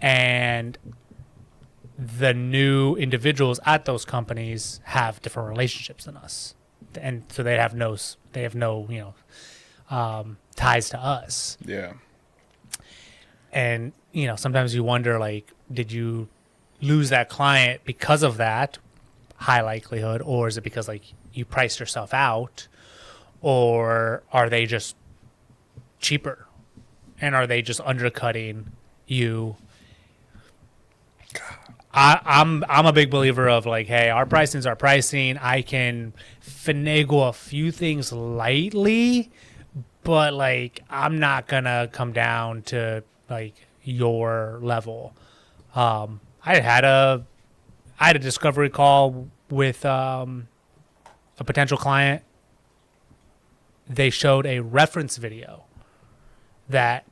and the new individuals at those companies have different relationships than us, and so they have no ties to us. Yeah. And sometimes you wonder, like, did you lose that client because of that? High likelihood. Or is it because, like, you priced yourself out? Or are they just cheaper? And are they just undercutting you? I'm a big believer of, like, hey, our pricing's our pricing. I can finagle a few things lightly, but, like, I'm not gonna come down to, like, your level. I had a discovery call with a potential client. They showed a reference video that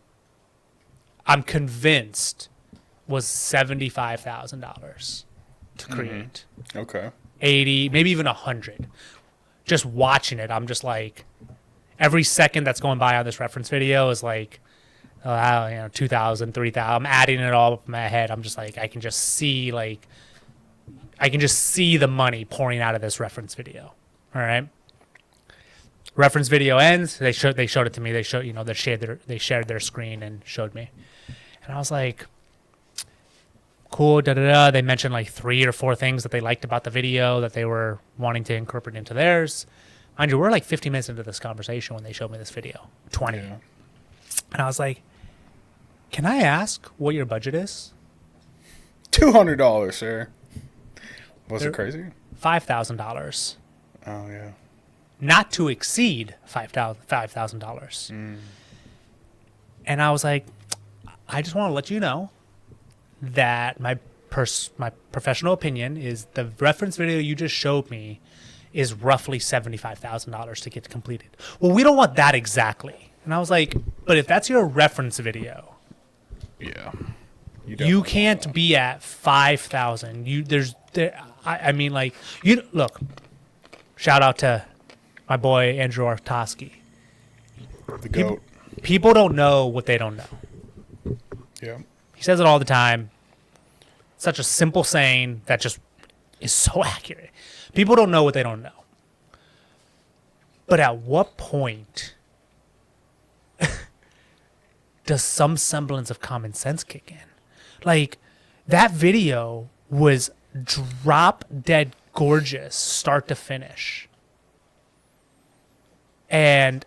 I'm convinced was $75,000 to create. Okay. 80, maybe even 100. Just watching it, I'm just like, every second that's going by on this reference video is like, 2,000, 3,000. I'm adding it all up in my head. I'm just like, I can just see the money pouring out of this reference video. All right. Reference video ends. They showed it to me. They shared their screen and showed me, and I was like, cool. They mentioned like 3 or 4 things that they liked about the video that they were wanting to incorporate into theirs. Mind you, we're like 50 minutes into this conversation when they showed me this video. 20. Yeah. And I was like, can I ask what your budget is? $200, sir. Was it crazy? $5,000. Oh, yeah. Not to exceed $5,000. And I was like, I just want to let you know that my professional opinion is the reference video you just showed me is roughly $75,000 to get completed. Well, we don't want that exactly. And I was like, but if that's your reference video, yeah, you can't be at 5,000. I mean, like, look. Shout out to my boy Andrew Artoski. The GOAT. People don't know what they don't know. Yeah. He says it all the time. Such a simple saying that just is so accurate. People don't know what they don't know. But at what point does some semblance of common sense kick in? Like, that video was drop dead gorgeous, start to finish. And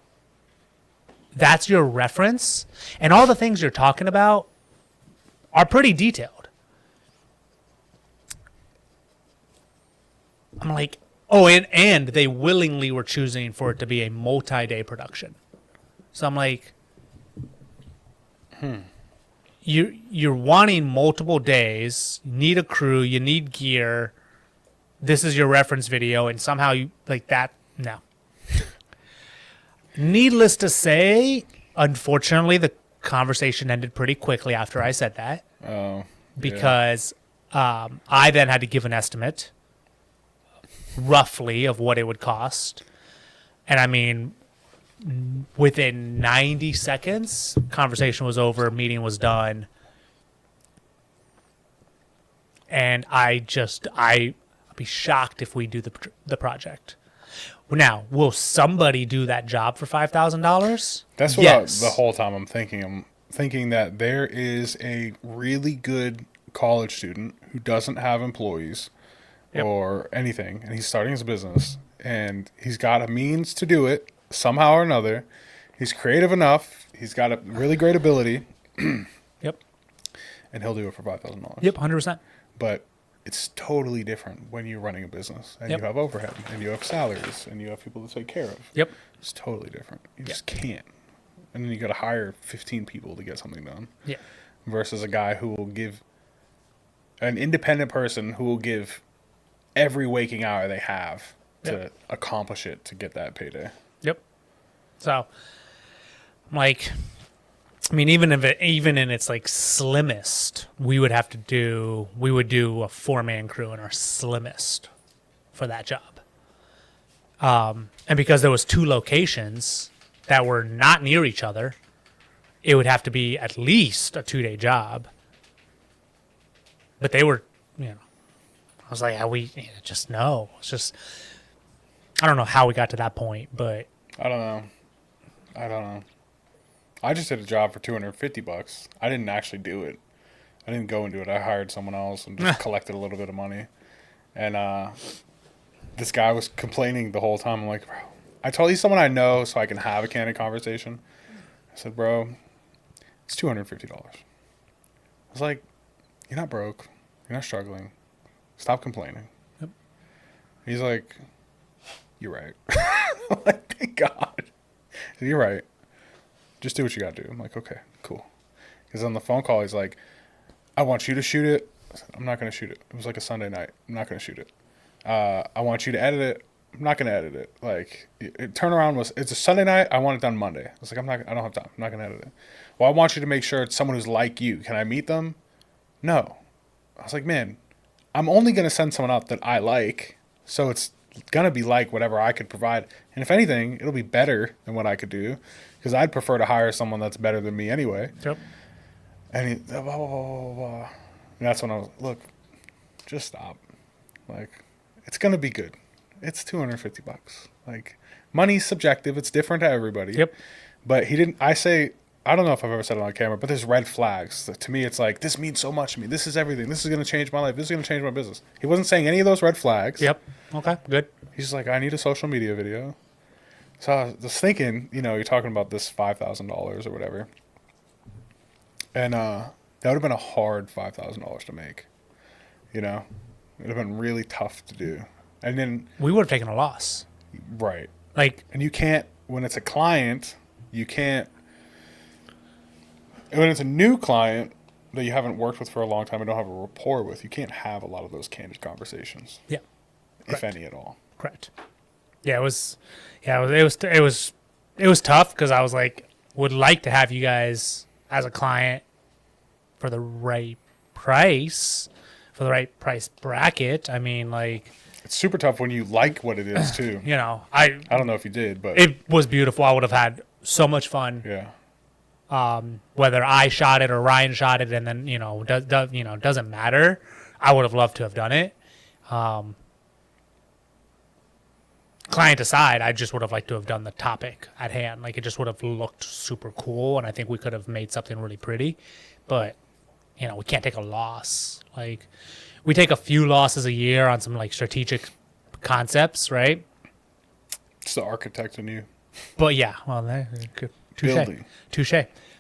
that's your reference. And all the things you're talking about are pretty detailed. I'm like, oh, and they willingly were choosing for it to be a multi-day production. So I'm like, You're wanting multiple days, you need a crew, you need gear. This is your reference video, and somehow you like that. No. Needless to say, unfortunately, the conversation ended pretty quickly after I said that. Oh. Because I then had to give an estimate, roughly, of what it would cost. And I mean, within 90 seconds, conversation was over, meeting was done. And I'd be shocked if we do the project. Now, will somebody do that job for $5,000? That's what the whole time I'm thinking. I'm thinking that there is a really good college student who doesn't have employees or anything, and he's starting his business, and he's got a means to do it somehow or another. He's creative enough. He's got a really great ability. Yep. And he'll do it for $5,000. Yep, 100%. But it's totally different when you're running a business and you have overhead and you have salaries and you have people to take care of. Yep. It's totally different. You just can't. And then you got to hire 15 people to get something done. Yeah. Versus a guy who will give, an independent person who will give every waking hour they have to accomplish it to get that payday. Yep. So, like, I mean, even in its like slimmest, we would do a 4-man crew in our slimmest for that job. And because there was 2 locations that were not near each other, it would have to be at least a 2-day job. but they were, I was like, just no. It's just, I don't know how we got to that point, but I don't know. I don't know. I just did a job for $250. I didn't actually do it. I didn't go and do it. I hired someone else and just collected a little bit of money. And this guy was complaining the whole time. I'm like, bro, I told you someone I know so I can have a candid conversation. I said, bro, it's $250. I was like, you're not broke. You're not struggling. Stop complaining. Yep. He's like, you're right. I'm like, thank God. You're right. Just do what you got to do. I'm like, okay, cool. Because on the phone call, he's like, I want you to shoot it. I said, I'm not going to shoot it. It was like a Sunday night. I'm not going to shoot it. I want you to edit it. I'm not going to edit it. Like, turnaround was, it's a Sunday night. I want it done Monday. I was like, I don't have time. I'm not going to edit it. Well, I want you to make sure it's someone who's like you. Can I meet them? No. I was like, man, I'm only going to send someone out that I like. So it's going to be like whatever I could provide. And if anything, it'll be better than what I could do. Because I'd prefer to hire someone that's better than me anyway. Yep. And he, blah, blah, blah, blah, blah. And that's when I was, look, just stop. Like, it's going to be good. It's $250. Like, money's subjective. It's different to everybody. Yep. But he didn't, I don't know if I've ever said it on camera, but there's red flags. To me, it's like, this means so much to me. This is everything. This is going to change my life. This is going to change my business. He wasn't saying any of those red flags. Yep. Okay, good. He's just like, I need a social media video. So I was thinking, you're talking about this $5,000 or whatever. And that would have been a hard $5,000 to make. It would have been really tough to do. And then We would have taken a loss. right. Like, And you can't, when it's a client, you can't, when it's a new client that you haven't worked with for a long time and don't have a rapport with, you can't have a lot of those candid conversations. yeah, If correct. any at all. Correct. Yeah, it was tough because I was like, would like to have you guys as a client for the right price, for the right price bracket. I mean, like, It's super tough when you like what it is too. I don't know if you did, but it was beautiful. I would have had so much fun. yeah. Whether I shot it or Ryan shot it, and then doesn't matter. I would have loved to have done it. Client aside, I just would have liked to have done the topic at hand. Like, it just would have looked super cool, and I think we could have made something really pretty. But we can't take a loss. Like, we take a few losses a year on some like strategic concepts, right? It's the architect in you. But yeah, well, Building. touche.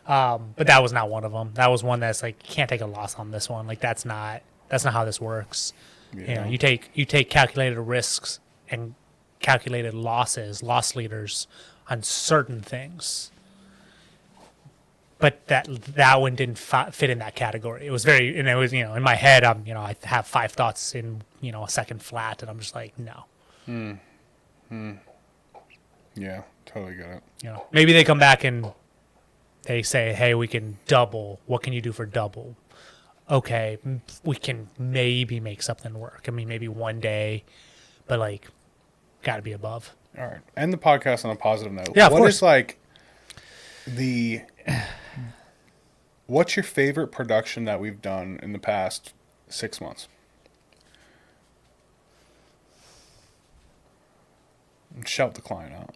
But that was not one of them. That was one that's like, you can't take a loss on this one. Like, that's not how this works. Yeah. You take calculated risks and calculated loss leaders on certain things. But that one didn't fit in that category. It was very, and it was, in my head, I have 5 thoughts in, a second flat, and I'm just like, no. Yeah, totally get it. Maybe they come back and they say, hey, we can double. What can you do for double? Okay, we can maybe make something work. I mean, maybe one day, but like, got to be above. All right. End the podcast on a positive note. Yeah, of What course. is like what's your favorite production that we've done in the past 6 months? And shout the client out.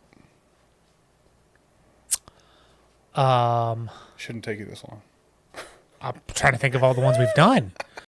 Shouldn't take you this long. I'm trying to think of all the ones we've done.